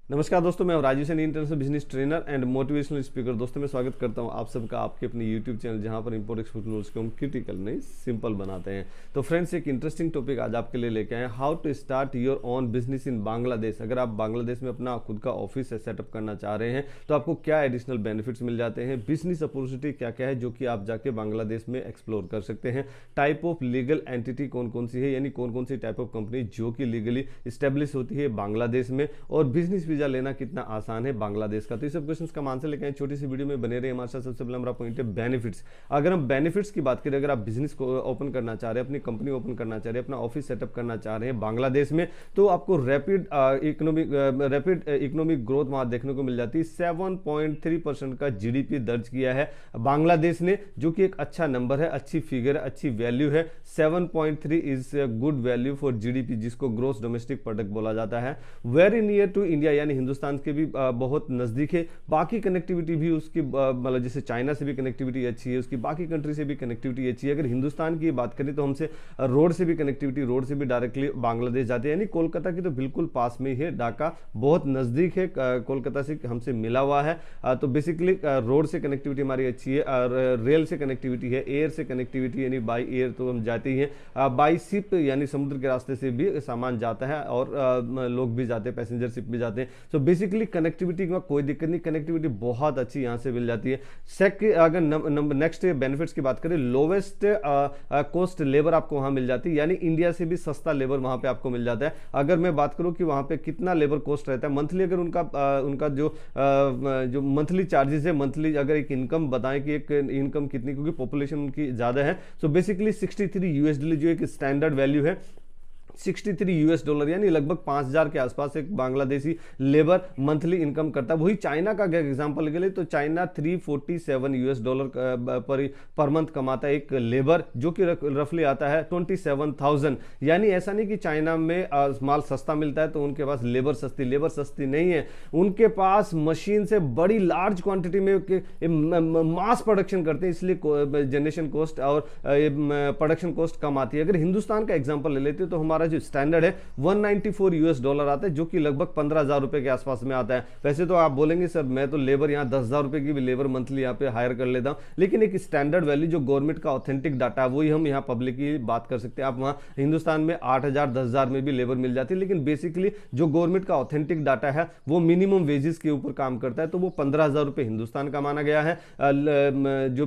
नमस्कार दोस्तों, मैं Rajeev Saini, international business trainer and motivational speaker. दोस्तों मैं स्वागत करता हूं आप सबका आपके अपने यूट्यूब चैनल, जहां पर इंपोर्ट एक्सपोर्ट नॉलेज को हम क्रिटिकल नहीं सिंपल बनाते हैं। तो फ्रेंड्स, एक इंटरेस्टिंग टॉपिक आज आपके लिए लेके आए, how to start your own business in Bangladesh. अगर आप बांग्लादेश में अपना खुद का ऑफिस सेटअप करना चाह रहे हैं तो आपको क्या एडिशनल बेनिफिट्स मिल जाते हैं, बिजनेस अपॉर्चुनिटी क्या क्या है जो कि आप जाके बांग्लादेश में एक्सप्लोर कर सकते हैं, टाइप ऑफ लीगल एंटिटी कौन कौन सी है, यानी कौन कौन सी टाइप ऑफ कंपनी जो कि लीगली स्टेब्लिश होती है बांग्लादेश में, और बिजनेस वीजा लेना कितना आसान है बांग्लादेश का। तो ये सब क्वेश्चंस का आंसर लेके आए, छोटी सी वीडियो में बने रहे हमारे साथ। सबसे पहले हमारा पॉइंट है बेनिफिट्स। अगर हम बेनिफिट्स की बात करें, अगर आप बिजनेस को ओपन करना चाह रहे हैं, अपनी कंपनी ओपन करना चाह रहे हैं, अपना ऑफिस सेटअप करना चाह रहे हैं बांग्लादेश में, तो आपको रैपिड इकोनॉमिक ग्रोथ वहां देखने को मिल जाती है। 7.3% का जीडीपी दर्ज किया है बांग्लादेश ने, जो कि एक अच्छा नंबर है, अच्छी फिगर है, अच्छी वैल्यू है। 7.3 is good value for GDP, जिसको ग्रोस डोमेस्टिक प्रोडक्ट बोला जाता है। वेरी नियर टू इंडिया, यानी हिंदुस्तान के भी बहुत नजदीक है। बाकी कनेक्टिविटी भी उसकी मतलब जैसे चाइना से भी कनेक्टिविटी अच्छी है, उसकी बाकी कंट्री से भी कनेक्टिविटी अच्छी है। अगर हिंदुस्तान की बात करें तो हमसे रोड से भी कनेक्टिविटी, रोड से भी डायरेक्टली बांग्लादेश जाते हैं, यानी कोलकाता की तो बिल्कुल पास में ही है। ढाका बहुत नजदीक है, कोलकाता से हमसे मिला हुआ है। तो बेसिकली रोड से कनेक्टिविटी हमारी अच्छी है, रेल से कनेक्टिविटी है, एयर से कनेक्टिविटी यानी बाई एयर तो हम जाते ही हैं, बाई शिप यानी समुद्र के रास्ते से भी सामान जाता है, और लोग भी जाते हैं, पैसेंजर शिप भी जाते हैं। सो बेसिकली कनेक्टिविटी का कोई दिक्कत नहीं, कनेक्टिविटी बहुत अच्छी यहाँ से मिल जाती है। अगर नेक्स्ट बेनिफिट्स की बात करें, लोवेस्ट कॉस्ट लेबर आपको वहां मिल जाती है, यानी इंडिया से भी सस्ता लेबर वहां पे आपको मिल जाता है। अगर मैं बात करूं कि वहां पे कितना लेबर कॉस्ट रहता है मंथली, अगर उनका जो मंथली चार्जेस है, मंथली अगर एक इनकम बताएं कि एक इनकम कितनी, क्योंकि पॉपुलेशन उनकी ज्यादा है। सो बेसिकली 63 यूएसडी जो एक स्टैंडर्ड वैल्यू है, $63, यानी लगभग 5,000 के आसपास एक बांग्लादेशी लेबर मंथली इनकम करता है। वही चाइना का अगर एग्जांपल ले ले तो चाइना $347 पर मंथ कमाता है एक लेबर, जो कि रफली आता है 27,000। यानी ऐसा नहीं कि चाइना में माल सस्ता मिलता है तो उनके पास लेबर सस्ती नहीं है, उनके पास मशीन से बड़ी लार्ज क्वांटिटी में मास प्रोडक्शन करते हैं, इसलिए जनरेशन कॉस्ट और प्रोडक्शन कॉस्ट कम आती है। अगर हिंदुस्तान का एग्जांपल ले लेते तो हमारा जो स्टैंडर्ड है $194 आता है, जो कि लगभग 15,000 रुपए के आसपास में आता है। वैसे तो आप बोलेंगे सर मैं तो लेबर यहाँ 10,000 रुपए की भी लेबर मंथली यहाँ पे हायर कर लेता हूँ, लेकिन एक स्टैंडर्ड वैल्यू जो गवर्नमेंट का ऑथेंटिक डाटा है वही हम यहाँ पब्लिक की बात कर सकते हैं। आप वहाँ हिंदुस्तान में 8,000 10,000 में भी लेबर मिल जाती है, लेकिन बेसिकली जो गवर्नमेंट का ऑथेंटिक डाटा है वो मिनिमम वेजेस के ऊपर काम करता है, तो वो 15,000 रुपए हिंदुस्तान का माना गया है। जो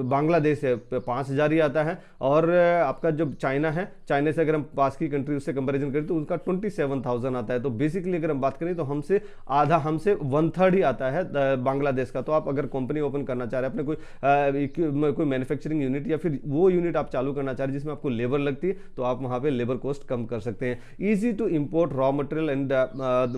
बांग्लादेश है 5,000 ही आता है, और आपका जो चाइना है, चाइना से अगर हम पास की कंट्री उससे कंपैरिजन करें तो उसका 27,000 आता है। तो बेसिकली अगर हम बात करें तो हमसे 1/3 ही आता है बांग्लादेश का। तो आप अगर कंपनी ओपन करना चाह रहे हैं, अपने कोई मैन्युफैक्चरिंग यूनिट या फिर वो यूनिट आप चालू करना चाह रहे हैं जिसमें आपको लेबर लगती है, तो आप वहां पे लेबर कॉस्ट कम कर सकते हैं। Easy to import raw material and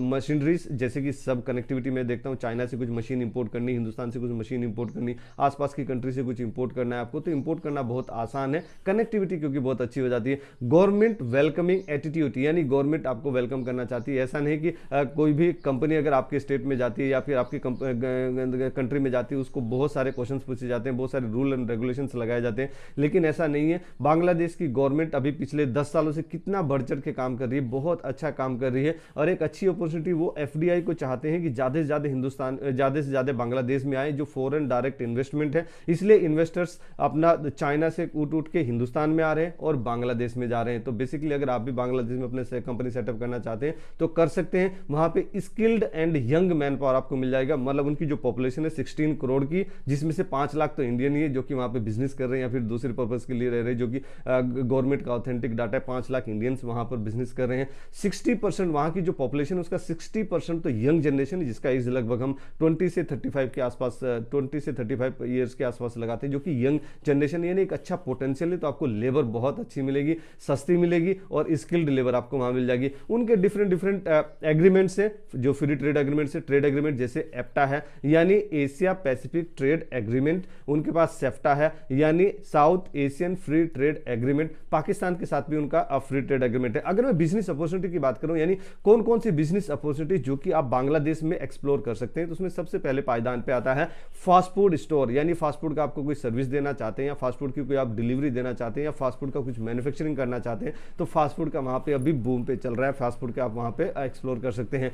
machineries, जैसे कि सब कनेक्टिविटी में देखता हूँ, चाइना से कुछ मशीन इंपोर्ट करनी, हिंदुस्तान से कुछ मशीन इंपोर्ट करनी, आसपास की कंट्री से कुछ इंपोर्ट करना है आपको, तो इंपोर्ट करना बहुत आसान है, कनेक्टिविटी क्योंकि बहुत अच्छी हो जाती है। गवर्नमेंट वेलकमिंग एटीट्यूड, यानी गवर्नमेंट आपको वेलकम करना चाहती है। ऐसा नहीं कि कोई भी कंपनी अगर आपके स्टेट में जाती है या फिर आपकी कंट्री में जाती है, उसको बहुत सारे क्वेश्चंस पूछे जाते हैं, बहुत सारे रूल एंड रेगुलेशंस लगाए जाते हैं, लेकिन ऐसा नहीं है। बांग्लादेश की गवर्नमेंट अभी पिछले 10 सालों से कितना बढ़ चढ़ के काम कर रही है, बहुत अच्छा काम कर रही है, और एक अच्छी अपॉर्चुनिटी वो एफडीआई को चाहते हैं कि ज्यादा से ज्यादा बांग्लादेश में आए, जो फॉरेन डायरेक्ट इन्वेस्टमेंट है। इसलिए इन्वेस्टर्स अपना चाइना से उठ के हिंदुस्तान में आ रहे हैं और बांग्लादेश में जा रहे हैं। तो बेसिकली अगर आप भी बांग्लादेश में अपने कंपनी सेटअप करना चाहते हैं तो कर सकते हैं। वहां पे skilled and young man power आपको मिल जाएगा, मतलब उनकी जो पॉपुलेशन है 16 करोड़ की, जिसमें से 5 लाख तो इंडियन ही है जो कि वहां पे बिजनेस कर रहे हैं या फिर दूसरे पर्पज के लिए रह रहे हैं, जो कि गवर्नमेंट का ऑथेंटिक डाटा है। 5 लाख इंडियंस वहां पर बिजनेस कर रहे हैं। 60% वहां की जो पॉपुलेशन, उसका 60% तो यंग जनरेशन है, जिसका एज लगभग हम 20 से 35 के आसपास, 20 से 35 ईयर्स के आसपास लगाते हैं, जो कि यंग जनरेशन, यानी एक अच्छा पोटेंशियल है। तो आपको लेबर बहुत अच्छी मिलेगी, सस्ती मिलेगी, और स्किल्ड लेबर आपको वहां मिल जाएगी। उनके डिफरेंट एग्रीमेंट्स है, जो फ्री ट्रेड एग्रीमेंट्स है, ट्रेड एग्रीमेंट जैसे एप्टा है यानी एशिया पैसिफिक ट्रेड एग्रीमेंट, उनके पास सेफ्टा है यानी south Asian free trade agreement, Pakistan के साथ भी उनका फ्री ट्रेड एग्रीमेंट है। अगर मैं बिजनेस अपॉर्चुनिटी की बात करूं, यानी कौन कौन सी बिजनेस अपॉर्चुनिटी जो कि आप बांग्लादेश में एक्सप्लोर कर सकते हैं, तो उसमें सबसे पहले पायदान पे आता है फास्ट फूड स्टोर, यानी फास्ट फूड का आपको कोई सर्विस देना चाहते हैं, या फास्ट फूड की कोई आप डिलीवरी देना चाहते हैं, या फास्ट फूड का कुछ मैन्युफैक्चरिंग करना चाहते हैं, तो फास्ट फास्ट फूड का वहाँ पे अभी बूम पे चल रहा है, फास्ट फूड का आप वहाँ पे एक्सप्लोर कर सकते हैं।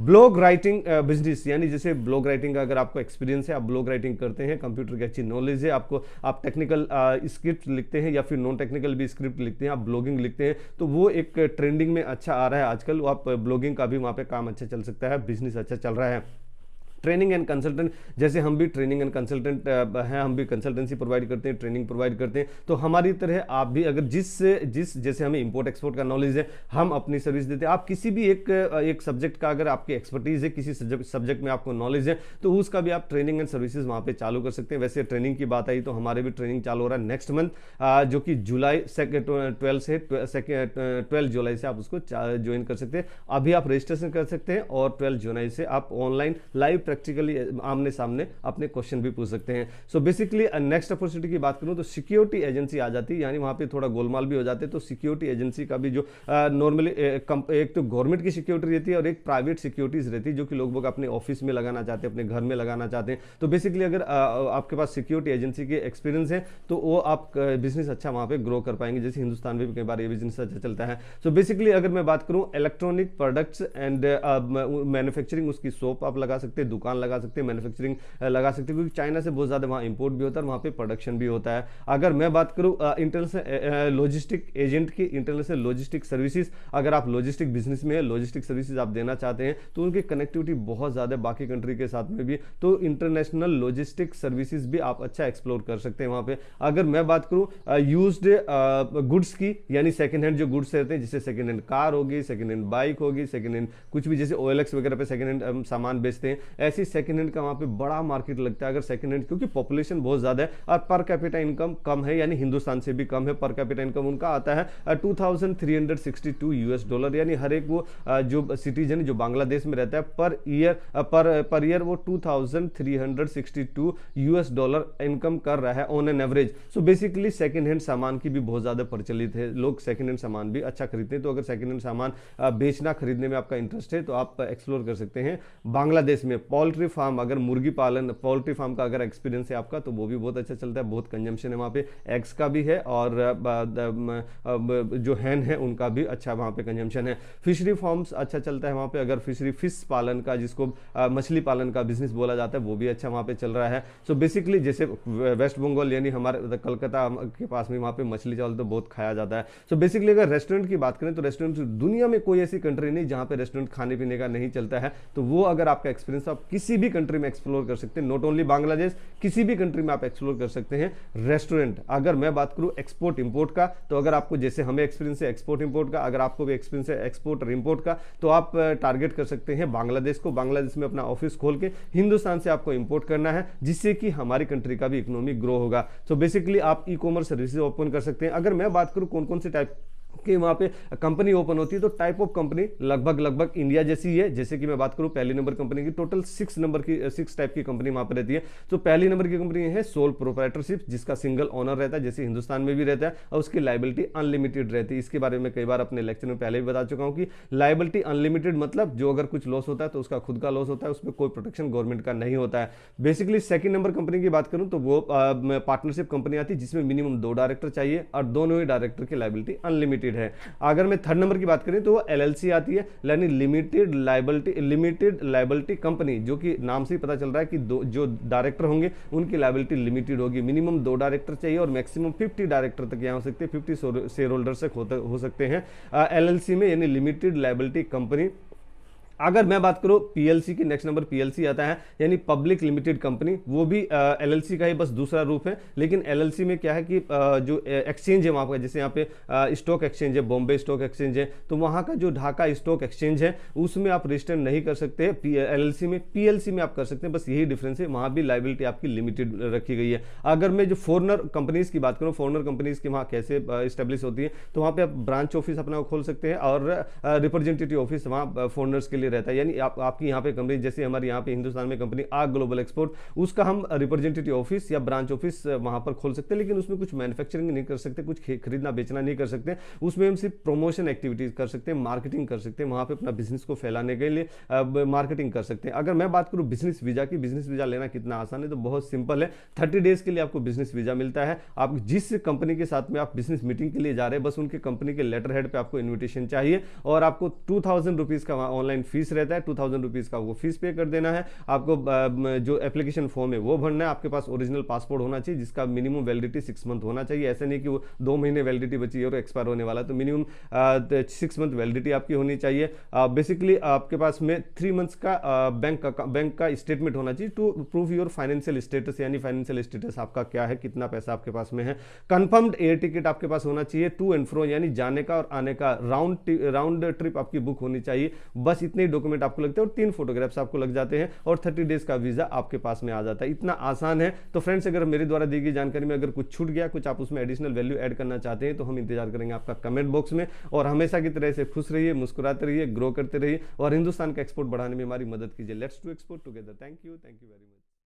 ब्लॉग राइटिंग बिजनेस, यानी जैसे ब्लॉग राइटिंग का अगर आपको एक्सपीरियंस है, आप ब्लॉग राइटिंग करते हैं, कंप्यूटर की अच्छी नॉलेज है आपको, आप टेक्निकल स्क्रिप्ट लिखते हैं या फिर नॉन टेक्निकल भी स्क्रिप्ट लिखते हैं, आप ब्लॉगिंग लिखते हैं, तो वो एक ट्रेंडिंग में अच्छा आ रहा है आजकल, आप ब्लॉगिंग का भी वहाँ पे काम अच्छा चल सकता है, बिजनेस अच्छा चल रहा है। ट्रेनिंग एंड कंसल्टेंट, जैसे हम भी ट्रेनिंग एंड कंसल्टेंट हैं, हम भी कंसल्टेंसी प्रोवाइड करते हैं, ट्रेनिंग प्रोवाइड करते हैं, तो हमारी तरह आप भी अगर जिस जैसे हमें इंपोर्ट एक्सपोर्ट का नॉलेज है, हम अपनी सर्विस देते हैं। आप किसी भी एक सब्जेक्ट का अगर आपकी एक्सपर्टीज है, किसी सब्जेक्ट में आपको नॉलेज है, तो उसका भी आप ट्रेनिंग एंड सर्विसेज वहाँ पे चालू कर सकते हैं। वैसे ट्रेनिंग की बात आई तो हमारे भी ट्रेनिंग चालू हो रहा है नेक्स्ट मंथ, जो कि जुलाई 12 जुलाई से आप उसको ज्वाइन कर सकते हैं। अभी आप रजिस्ट्रेशन कर सकते हैं और 12 जुलाई से आप ऑनलाइन लाइव प्रैक्टिकली आमने सामने अपने क्वेश्चन भी पूछ सकते हैं। सो बेसिकली नेक्स्ट अपॉर्चुनिटी की बात करूं तो सिक्योरिटी एजेंसी आ जाती है, यानी वहां पे थोड़ा गोलमाल भी हो जाते हैं। तो सिक्योरिटी एजेंसी का भी जो नॉर्मली एक तो गवर्नमेंट की सिक्योरिटी रहती है और एक प्राइवेट सिक्योरिटीज रहती है, जो कि लोग अपने ऑफिस में लगाना चाहते हैं, अपने घर में लगाना चाहते हैं। तो बेसिकली अगर आपके पास सिक्योरिटी एजेंसी के एक्सपीरियंस है तो वो आप बिजनेस अच्छा वहां पे ग्रो कर पाएंगे, जैसे हिंदुस्तान में भी कई बार ये बिजनेस अच्छा चलता है। सो बेसिकली अगर मैं बात करूं इलेक्ट्रॉनिक प्रोडक्ट्स एंड मैन्युफैक्चरिंग, उसकी शॉप आप लगा सकते हैं, दुकान लगा सकते हैं, मैन्युफैक्चरिंग लगा सकते हैं, क्योंकि चाइना से बहुत ज्यादा वहाँ इंपोर्ट भी होता है और वहाँ पे प्रोडक्शन भी होता है। अगर मैं बात करूँ इंटरनेशनल लॉजिस्टिक एजेंट की, इंटरनेशनल लॉजिस्टिक सर्विसेज, अगर आप लॉजिस्टिक बिजनेस में है, लॉजिस्टिक सर्विसेज आप देना चाहते हैं, तो उनकी कनेक्टिविटी बहुत ज्यादा बाकी कंट्री के साथ में भी, तो इंटरनेशनल लॉजिस्टिक सर्विसेज भी आप अच्छा एक्सप्लोर कर सकते हैं वहाँ पे। अगर मैं बात करूँ यूज्ड गुड्स की, यानी सेकंड हैंड जो गुड्स रहते हैं, जैसे सेकंड हैंड कार होगी, सेकंड हैंड बाइक होगी, सेकंड हैंड कुछ भी, जैसे OLX वगैरह पे सेकंड हैंड सामान बेचते हैं, ऐसी सेकंड हैंड का वहाँ पे बड़ा मार्केट लगता है। अगर सेकंड हैंड, क्योंकि पॉपुलेशन बहुत ज्यादा है और पर कैपिटा इनकम कम है, यानी हिंदुस्तान से भी कम है, पर कैपिटा इनकम उनका आता है $2362, यानी हर एक वो जो सिटीजन जो बांग्लादेश में रहता है पर ईयर वो $2362 इनकम कर रहा है on an average. So basically second hand सामान की भी बहुत ज्यादा प्रचलित है, लोग सेकंड हैंड सामान भी अच्छा खरीदते हैं। तो अगर सेकंड हैंड सामान बेचना खरीदने में आपका इंटरेस्ट है तो आप एक्सप्लोर कर सकते हैं बांग्लादेश में। पोल्ट्री फार्म, अगर मुर्गी पालन, पोल्ट्री फार्म का अगर एक्सपीरियंस है आपका तो वो भी बहुत अच्छा चलता है, बहुत कंजम्पशन है वहाँ पे, एग्स का भी है और जो हैन है उनका भी अच्छा वहाँ पे कंजम्पशन है। फिशरी फार्म्स अच्छा चलता है वहाँ पे, अगर फिश पालन का, जिसको मछली पालन का बिजनेस बोला जाता है, वो भी अच्छा वहाँ पे चल रहा है। सो बेसिकली जैसे वेस्ट बंगाल यानी हमारे कलकत्ता के पास में वहाँ पे मछली चावल तो बहुत खाया जाता है। सो बेसिकली अगर रेस्टोरेंट की बात करें तो रेस्टोरेंट दुनिया में कोई ऐसी कंट्री नहीं जहाँ पे रेस्टोरेंट खाने पीने का नहीं चलता है, तो वो अगर आपका एक्सपीरियंस, आप किसी भी कंट्री में एक्सप्लोर कर सकते हैं, नॉट ओनली बांग्लादेश, किसी भी कंट्री में आप एक्सप्लोर कर सकते हैं रेस्टोरेंट। अगर मैं बात करूं एक्सपोर्ट इंपोर्ट का, तो अगर आपको, जैसे हमें एक्सपीरियंस है एक्सपोर्ट इंपोर्ट का, अगर आपको भी एक्सपीरियंस है एक्सपोर्ट और इंपोर्ट का, तो आप टारगेट कर सकते हैं बांग्लादेश को। बांग्लादेश में अपना ऑफिस खोल के हिंदुस्तान से आपको इंपोर्ट करना है, जिससे कि हमारी कंट्री का भी इकोनॉमी ग्रो होगा। तो बेसिकली आप ई-कॉमर्स सर्विसेज ओपन कर सकते हैं। अगर मैं बात करूं कौन कौन से टाइप कि वहां पे कंपनी ओपन होती है, तो टाइप ऑफ कंपनी लगभग इंडिया जैसी है। जैसे कि मैं बात करूं पहली नंबर कंपनी की, टोटल 6 टाइप की कंपनी वहां पे रहती है। तो पहली नंबर की कंपनी है सोल प्रोप्राइटरशिप, जिसका सिंगल ओनर रहता है, जैसे हिंदुस्तान में भी रहता है, और उसकी लाइबिलिटी अनलिमिटेड रहती है। इसके बारे में कई बार अपने लेक्चर में पहले भी बता चुका हूं कि लाइबिलिटी अनलिमिटेड मतलब जो अगर कुछ लॉस होता है तो उसका खुद का लॉस होता है, उसमें कोई प्रोटेक्शन गवर्नमेंट का नहीं होता है। बेसिकली सेकंड नंबर कंपनी की बात करूं तो वो पार्टनरशिप कंपनी आती है, जिसमें मिनिमम 2 डायरेक्टर चाहिए और दोनों ही डायरेक्टर की लाइबिलिटी अनलिमिटेड है। अगर मैं थर्ड नंबर की बात करें तो वो LLC आती है, यानी लिमिटेड लायबिलिटी कंपनी, जो कि नाम से ही पता चल रहा है कि जो डायरेक्टर होंगे उनकी लायबिलिटी लिमिटेड होगी। मिनिमम 2 डायरेक्टर चाहिए और मैक्सिमम 50 डायरेक्टर तक यहाँ हो सकते हैं, 50 शेयर होल्डर तक हो सकते हैं LLC में, यानी लिमिटेड लायबिलिटी कंपनी। अगर मैं बात करूं PLC की, नेक्स्ट नंबर PLC आता है, यानी पब्लिक लिमिटेड कंपनी। वो भी LLC का ही बस दूसरा रूप है, लेकिन LLC में क्या है कि जो एक्सचेंज है वहाँ पर, जैसे यहाँ पे स्टॉक एक्सचेंज है, बॉम्बे स्टॉक एक्सचेंज है, तो वहाँ का जो ढाका स्टॉक एक्सचेंज है उसमें आप रजिस्टर नहीं कर सकते LLC में, PLC में आप कर सकते हैं, बस यही डिफरेंस है। वहाँ भी लाइबिलिटी आपकी लिमिटेड रखी गई है। अगर मैं जो फॉरेनर कंपनीज की बात करूँ, फॉरेनर कंपनीज की वहाँ कैसे स्टेब्लिश होती है, तो वहाँ पे आप ब्रांच ऑफिस अपना खोल सकते हैं और रिप्रेजेंटेटिव ऑफिस वहाँ फॉरेनर्स के लिए रहता है, यानी आपकी यहाँ पे कंपनी, जैसे हमारे यहाँ पे हिंदुस्तान में कंपनी आ ग्लोबल एक्सपोर्ट, उसका हम रिप्रेजेंटेटिव ऑफिस या ब्रांच ऑफिस वहां पर खोल सकते हैं, लेकिन उसमें कुछ मैन्युफैक्चरिंग नहीं कर सकते, कुछ खरीदना बेचना नहीं कर सकते। उसमें हम सिर्फ प्रमोशन एक्टिविटीज कर सकते हैं, मार्केटिंग कर सकते हैं, वहां पे अपना बिजनेस को फैलाने के लिए मार्केटिंग कर सकते हैं। अगर मैं बात करूं बिजनेस वीजा की, बिजनेस वीजा लेना कितना आसान है, तो बहुत सिंपल है। 30 डेज के लिए आपको बिजनेस वीजा मिलता है। आप जिस कंपनी के साथ में आप बिजनेस मीटिंग के लिए जा रहे हैं, बस उनके कंपनी के लेटर हेड पे आपको इन्विटेशन चाहिए, और आपको 2000 रुपीज का ऑनलाइन फीस रहता है, 2000 रुपीज का वो फीस पे कर देना है। आपको जो एप्लीकेशन फॉर्म है वो भरना है। आपके पास ओरिजिनल पासपोर्ट होना चाहिए जिसका मिनिमम वैलिडिटी 6 मंथ होना चाहिए। ऐसा नहीं कि वो 2 महीने वैलिडिटी बची है और एक्सपायर होने वाला है, तो मिनिमम 6 मंथ वैलिडिटी आपकी होनी चाहिए। बेसिकली आपके पास में 3 मंथ्स का बैंक का स्टेटमेंट होना चाहिए to prove your financial status, यानी फाइनेंशियल स्टेटस आपका क्या है, कितना पैसा आपके पास में है। कंफर्म्ड एयर टिकट आपके पास होना चाहिए, टू एंड फ्रो यानी जाने का और आने का राउंड ट्रिप आपकी बुक होनी चाहिए। बस इतने ही डॉक्यूमेंट आपको लगते हैं और 3 फोटोग्राफ्स आपको लग जाते हैं और 30 डेज का वीजा आपके पास में आ जाता है। इतना आसान है। तो फ्रेंड्स, अगर मेरे द्वारा दी गई जानकारी में अगर कुछ छूट गया, कुछ आप उसमें एडिशनल वैल्यू ऐड करना चाहते हैं, तो हम इंतजार करेंगे आपका कमेंट बॉक्स में। और हमेशा की तरह से खुश रहिए, मुस्कुराते रहिए, ग्रो करते रहिए और हिंदुस्तान का एक्सपोर्ट बढ़ाने में हमारी मदद कीजिए। Let's do export together. Thank you very much.